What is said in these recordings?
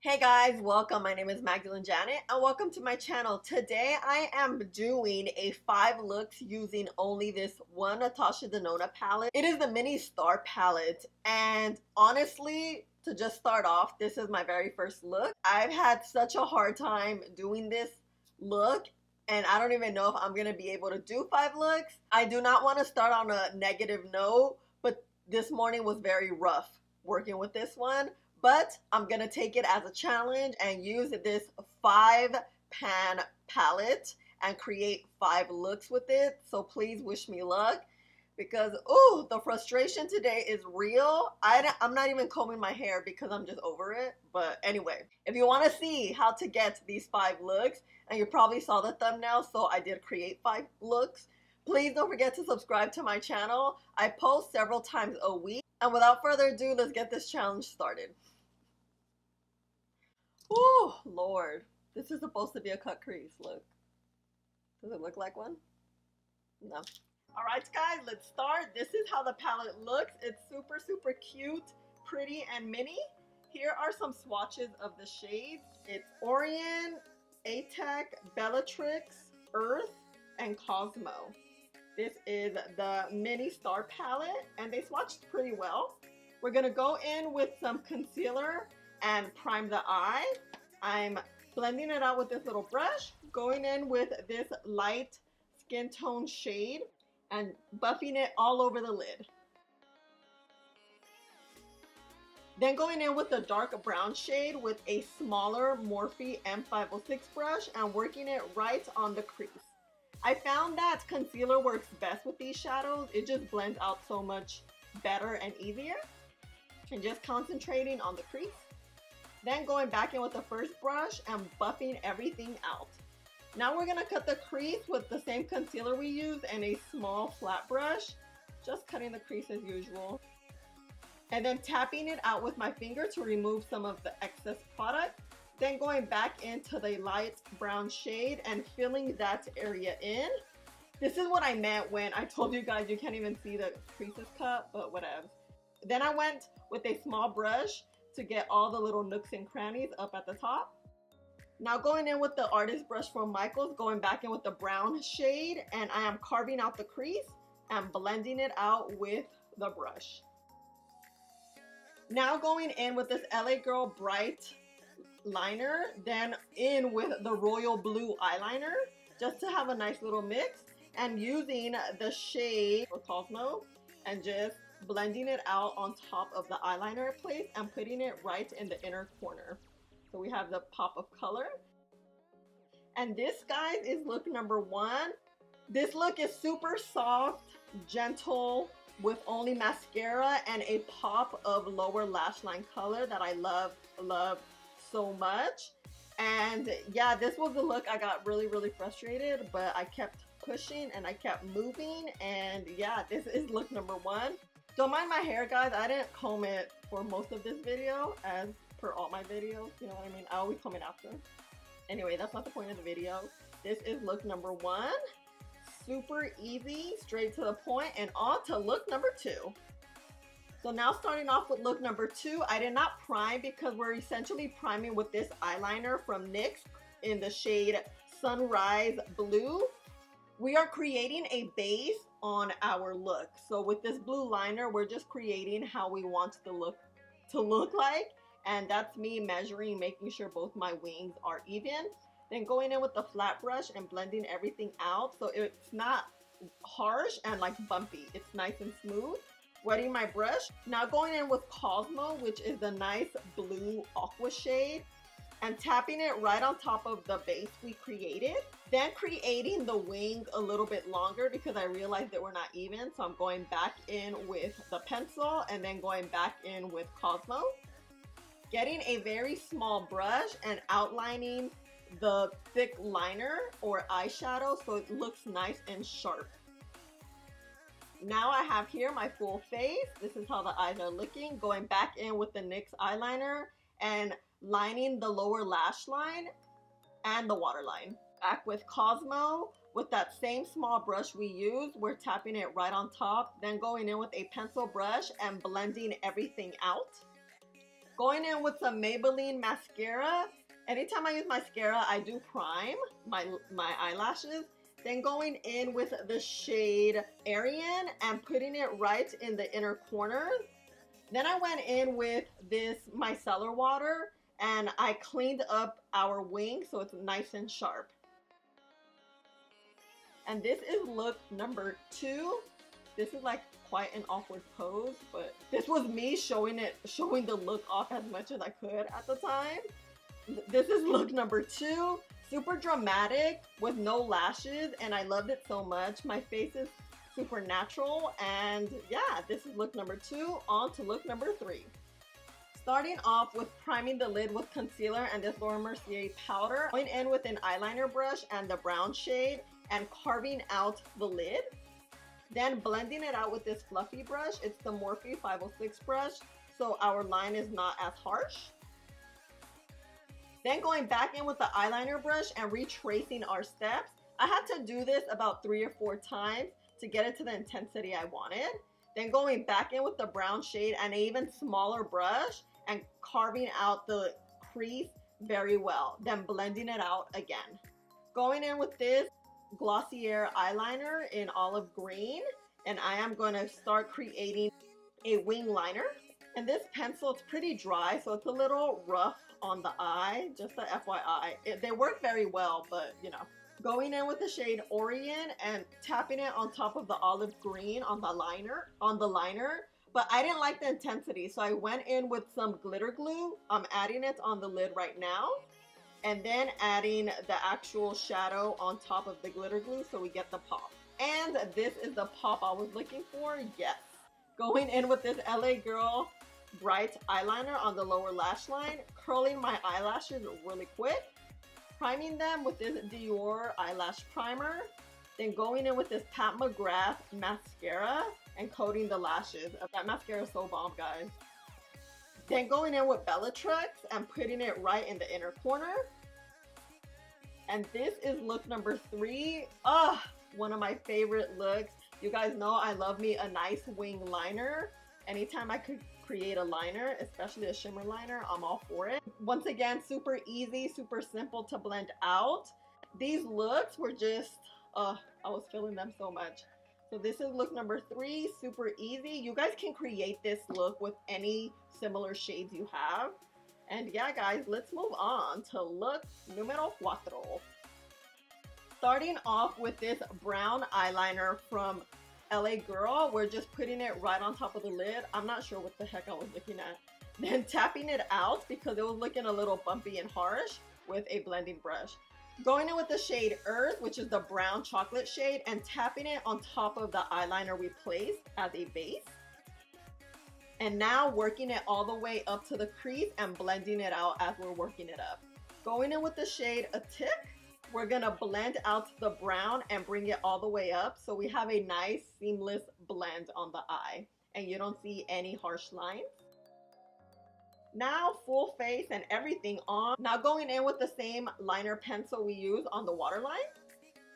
Hey guys, welcome. My name is MagdalineJanet and welcome to my channel. Today I am doing a 5 looks using only this one Natasha Denona palette. It is the Mini Star palette, and honestly, to just start off, this is my very first look. I've had such a hard time doing this look and I don't even know if I'm going to be able to do 5 looks. I do not want to start on a negative note, but this morning was very rough working with this one. But I'm gonna take it as a challenge and use this 5-pan palette and create 5 looks with it. So please wish me luck, because ooh, the frustration today is real. I'm not even combing my hair because I'm just over it. But anyway, if you want to see how to get these 5 looks, and you probably saw the thumbnail, so I did create 5 looks, please don't forget to subscribe to my channel. I post several times a week. And without further ado, let's get this challenge started. Oh, Lord. This is supposed to be a cut crease. Look. Does it look like one? No. Alright, guys, let's start. This is how the palette looks. It's super, super cute, pretty, and mini. Here are some swatches of the shades. It's Orion, Ebates, Bellatrix, Earth, and Cosmo. This is the Mini Star palette, and they swatched pretty well. We're going to go in with some concealer and prime the eye. I'm blending it out with this little brush, going in with this light skin tone shade and buffing it all over the lid. Then going in with the dark brown shade with a smaller Morphe M506 brush and working it right on the crease. I found that concealer works best with these shadows. It just blends out so much better and easier. And just concentrating on the crease. Then going back in with the first brush and buffing everything out. Now we're going to cut the crease with the same concealer we used and a small flat brush. Just cutting the crease as usual. And then tapping it out with my finger to remove some of the excess product. Then going back into the light brown shade and filling that area in. This is what I meant when I told you guys you can't even see the creases cut, but whatever. Then I went with a small brush to get all the little nooks and crannies up at the top. Now going in with the artist brush from Michaels, going back in with the brown shade, and I am carving out the crease and blending it out with the brush. Now going in with this LA Girl Bright liner, then in with the royal blue eyeliner, just to have a nice little mix, and using the shade for Cosmo and just blending it out on top of the eyeliner place and putting it right in the inner corner. So we have the pop of color. And this, guys, is look number 1. This look is super soft, gentle, with only mascara and a pop of lower lash line color that I love so much. And yeah, this was the look. I got really frustrated, but I kept pushing and I kept moving, and yeah, this is look number 1. Don't mind my hair, guys. I didn't comb it for most of this video, as per all my videos. You know what I mean? I always comb it after. Anyway, that's not the point of the video. This is look number 1. Super easy, straight to the point, and on to look number 2. So now starting off with look number 2, I did not prime because we're essentially priming with this eyeliner from NYX in the shade Sunrise Blue. We are creating a base on our look. So with this blue liner, we're just creating how we want the look to look like. And that's me measuring, making sure both my wings are even. Then going in with the flat brush and blending everything out so it's not harsh and like bumpy. It's nice and smooth. Wetting my brush. Now going in with Cosmo, which is the nice blue aqua shade, and tapping it right on top of the base we created. Then creating the wings a little bit longer because I realized that we're not even. So I'm going back in with the pencil and then going back in with Cosmo. Getting a very small brush and outlining the thick liner or eyeshadow so it looks nice and sharp. Now I have here my full face. This is how the eyes are looking. Going back in with the NYX eyeliner and lining the lower lash line and the waterline. Back with Cosmo with that same small brush we used. We're tapping it right on top, then going in with a pencil brush and blending everything out. Going in with some Maybelline mascara. Anytime I use mascara, I do prime my eyelashes. Then going in with the shade Aryan and putting it right in the inner corner. Then I went in with this micellar water and I cleaned up our wing so it's nice and sharp. And this is look number 2. This is like quite an awkward pose, but this was me showing the look off as much as I could at the time. This is look number 2. Super dramatic with no lashes, and I loved it so much. My face is super natural, and yeah, this is look number 2. On to look number 3. Starting off with priming the lid with concealer and this Laura Mercier powder. Going in with an eyeliner brush and the brown shade and carving out the lid. Then blending it out with this fluffy brush. It's the Morphe 506 brush, so our line is not as harsh. Then going back in with the eyeliner brush and retracing our steps. I had to do this about 3 or 4 times to get it to the intensity I wanted. Then going back in with the brown shade and an even smaller brush and carving out the crease very well. Then blending it out again. Going in with this Glossier eyeliner in olive green, and I am going to start creating a wing liner. And this pencil, it's pretty dry, so it's a little rough on the eye, just a FYI. They work very well, but you know. Going in with the shade Orient and tapping it on top of the olive green on the liner, but I didn't like the intensity, so I went in with some glitter glue. I'm adding it on the lid right now, and then adding the actual shadow on top of the glitter glue so we get the pop. And this is the pop I was looking for, yes. Going in with this LA Girl Bright eyeliner on the lower lash line, curling my eyelashes really quick, priming them with this Dior eyelash primer, then going in with this Pat McGrath mascara and coating the lashes. That mascara is so bomb, guys. Then going in with Bellatrix and putting it right in the inner corner. And this is look number 3. One of my favorite looks. You guys know I love me a nice wing liner. Anytime I could create a liner, especially a shimmer liner, I'm all for it. Once again, super easy, super simple to blend out. These looks were just, I was feeling them so much. So this is look number 3, super easy. You guys can create this look with any similar shades you have. And yeah, guys, let's move on to look numero 4. Starting off with this brown eyeliner from LA Girl, we're just putting it right on top of the lid. I'm not sure what the heck I was looking at. Then tapping it out because it was looking a little bumpy and harsh with a blending brush. Going in with the shade Earth, which is the brown chocolate shade, and tapping it on top of the eyeliner we placed as a base. And now working it all the way up to the crease and blending it out as we're working it up. Going in with the shade A Tick, we're gonna blend out the brown and bring it all the way up so we have a nice seamless blend on the eye and you don't see any harsh lines. Now full face and everything on. Now going in with the same liner pencil we use on the waterline.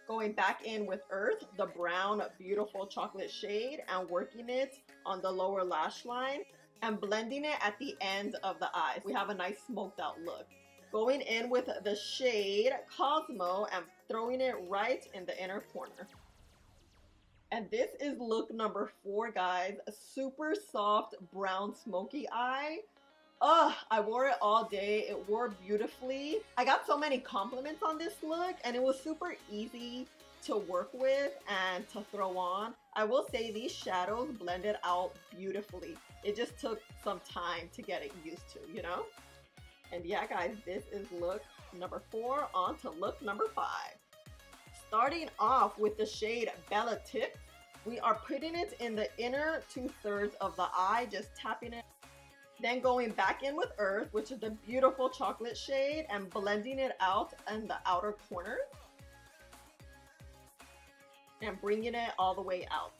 Going back in with Earth, the brown beautiful chocolate shade, and working it on the lower lash line and blending it at the end of the eye. We have a nice smoked out look. Going in with the shade Cosmo and throwing it right in the inner corner. And this is look number 4, guys. A super soft brown smoky eye. I wore it all day. It wore beautifully. I got so many compliments on this look and it was super easy to work with and to throw on. I will say these shadows blended out beautifully. It just took some time to get it used to, you know? And yeah, guys, this is look number 4. On to look number 5. Starting off with the shade Bella Tip, we are putting it in the inner 2/3 of the eye, just tapping it. Then going back in with Earth, which is the beautiful chocolate shade, and blending it out in the outer corner. And bringing it all the way out.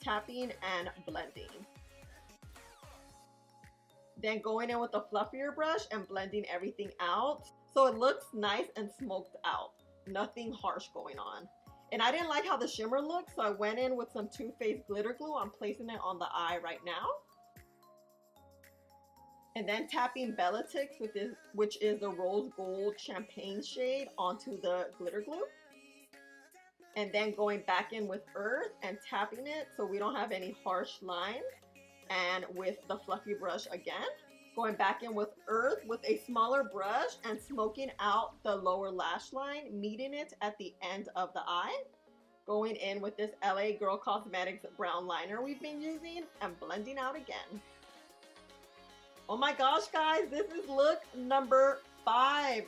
Tapping and blending. Then going in with a fluffier brush and blending everything out. So it looks nice and smoked out. Nothing harsh going on. And I didn't like how the shimmer looked, so I went in with some Too Faced glitter glue. I'm placing it on the eye right now. And then tapping Bellatix, which is the rose gold champagne shade, onto the glitter glue. And then going back in with earth and tapping it so we don't have any harsh lines. And with the fluffy brush again, going back in with earth with a smaller brush and smoking out the lower lash line, meeting it at the end of the eye. Going in with this LA Girl Cosmetics brown liner we've been using and blending out again. Oh my gosh, guys, this is look number 5.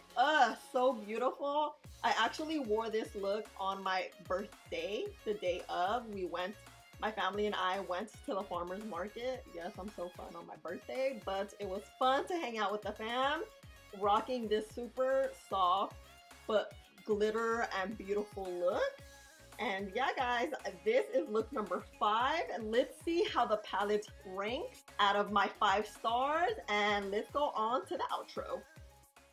So beautiful. I actually wore this look on my birthday, the day of. My family and I went to the farmer's market. Yes, I'm so fun on my birthday, but it was fun to hang out with the fam, rocking this super soft but glitter and beautiful look. And yeah, guys, this is look number 5. And let's see how the palette ranks out of my 5 stars. And let's go on to the outro.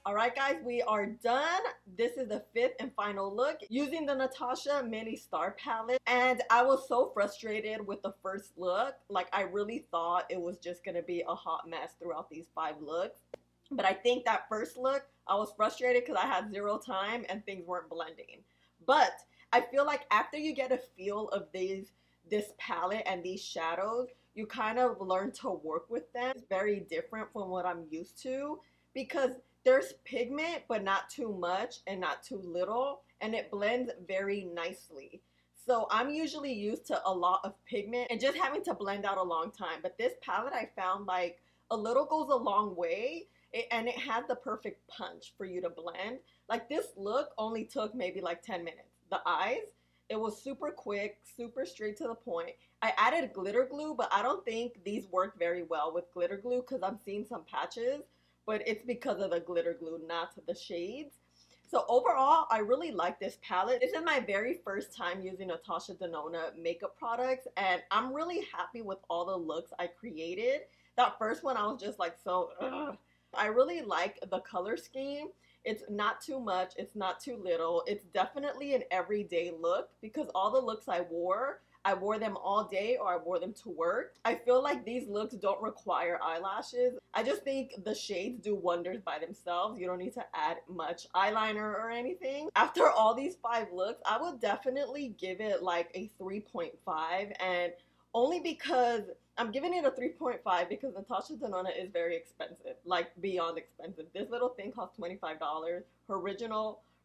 Alright guys, we are done. This is the 5th and final look using the Natasha Mini Star palette. And I was so frustrated with the first look. Like, I really thought it was just going to be a hot mess throughout these 5 looks. But I think that first look, I was frustrated because I had 0 time and things weren't blending. But I feel like after you get a feel of this palette and these shadows, you kind of learn to work with them. It's very different from what I'm used to because there's pigment, but not too much and not too little, and it blends very nicely. So I'm usually used to a lot of pigment and just having to blend out a long time. But this palette, I found like a little goes a long way, and it had the perfect punch for you to blend. Like, this look only took maybe like 10 minutes. The eyes, it was super quick, super straight to the point. I added glitter glue, but I don't think these work very well with glitter glue because I'm seeing some patches. But it's because of the glitter glue, not the shades. So overall, I really like this palette. This is my very first time using Natasha Denona makeup products, and I'm really happy with all the looks I created. That first one, I was just like, so, ugh. I really like the color scheme. It's not too much, it's not too little. It's definitely an everyday look because all the looks I wore them all day or I wore them to work. I feel like these looks don't require eyelashes. I just think the shades do wonders by themselves. You don't need to add much eyeliner or anything. After all these 5 looks, I would definitely give it like a 3.5, and only because I'm giving it a 3.5 because Natasha Denona is very expensive, like beyond expensive. This little thing costs $25.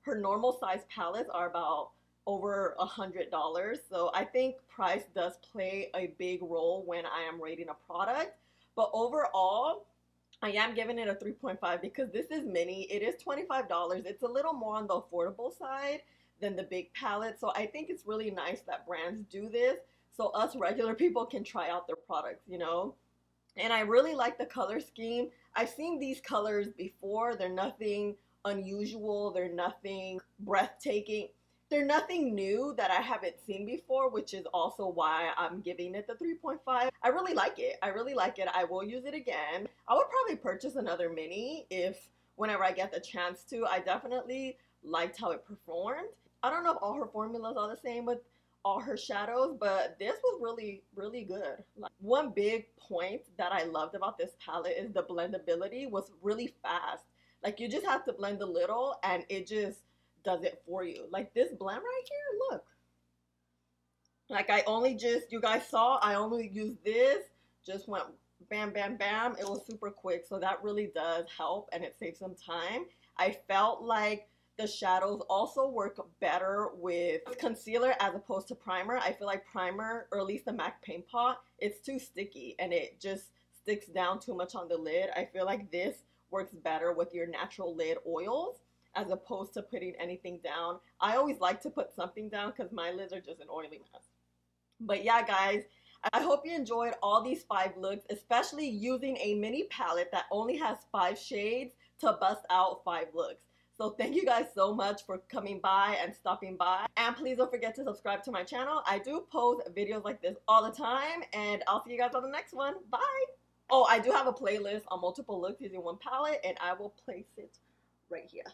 Her normal size palettes are about over $100. So I think price does play a big role when I am rating a product. But overall, I am giving it a 3.5 because this is mini. It is $25. It's a little more on the affordable side than the big palette. So I think it's really nice that brands do this so us regular people can try out their products, you know? And I really like the color scheme. I've seen these colors before. They're nothing unusual. They're nothing breathtaking. They're nothing new that I haven't seen before, which is also why I'm giving it the 3.5. I really like it. I really like it. I will use it again. I would probably purchase another mini whenever I get the chance to. I definitely liked how it performed. I don't know if all her formulas are the same with all her shadows, but this was really, really good. Like, one big point that I loved about this palette is the blendability was really fast. Like, you just have to blend a little and it just does it for you. Like, this blend right here, look. Like, you guys saw, I only used this, just went bam, bam, bam. It was super quick, so that really does help and it saves some time. I felt like the shadows also work better with concealer as opposed to primer. I feel like primer, or at least the MAC Paint Pot, it's too sticky and it just sticks down too much on the lid. I feel like this works better with your natural lid oils as opposed to putting anything down. I always like to put something down because my lids are just an oily mess. But yeah, guys, I hope you enjoyed all these 5 looks, especially using a mini palette that only has 5 shades to bust out 5 looks. So thank you guys so much for coming by and stopping by. And please don't forget to subscribe to my channel. I do post videos like this all the time, and I'll see you guys on the next one. Bye! Oh, I do have a playlist on multiple looks using one palette, and I will place it right here.